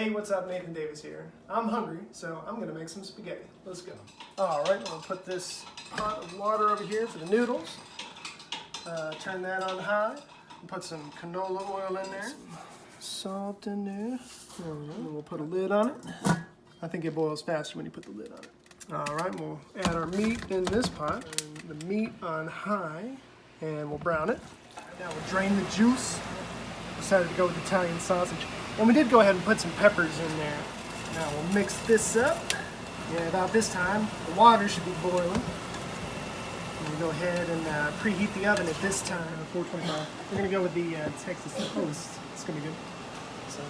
Hey, what's up? NathanGDavis here. I'm hungry, so I'm gonna make some spaghetti. Let's go. All right, we'll put this pot of water over here for the noodles. Turn that on high. And put some canola oil in there. Salt in there. And then we'll put a lid on it. I think it boils faster when you put the lid on it. All right, we'll add our meat in this pot. And the meat on high, and we'll brown it. Now we'll drain the juice. Decided to go with Italian sausage. And we did go ahead and put some peppers in there. Now we'll mix this up. Yeah, about this time, the water should be boiling. And we'll go ahead and preheat the oven at this time, 425. We're gonna go with the Texas Toast. It's gonna be good. So,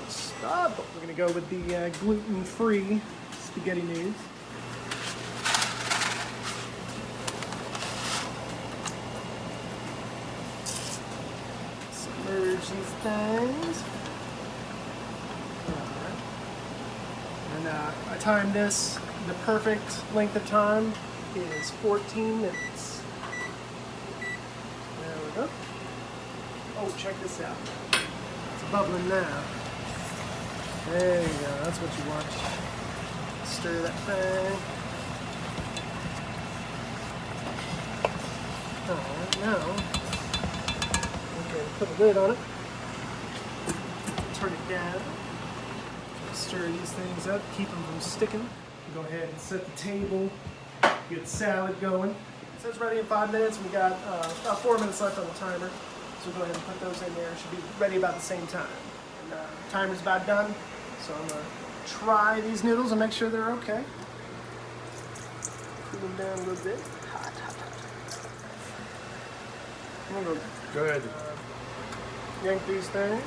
stop. We're gonna go with the gluten-free spaghetti noodles. Submerge these things. Alright. And I timed this. The perfect length of time is 14 minutes. There we go. Oh, check this out. It's bubbling now. There you go. That's what you want. Stir that thing. Alright, now. Okay, put a lid on it. Turn it down. Stir these things up, keep them from sticking. Go ahead and set the table. Get salad going. So it's ready in 5 minutes. We got about 4 minutes left on the timer. So go ahead and put those in there. It should be ready about the same time. And timer's about done. So I'm gonna try these noodles and make sure they're okay. Cool them down a little bit. Hot. I'm gonna go Good. yank these things.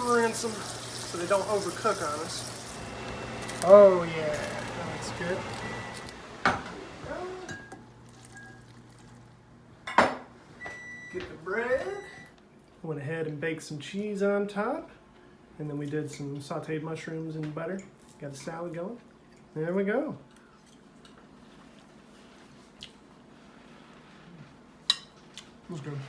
Rinse them so they don't overcook on us. Oh yeah, that's good. Get the bread. Went ahead and baked some cheese on top. And then we did some sauteed mushrooms and butter. Got the salad going. There we go. It was good.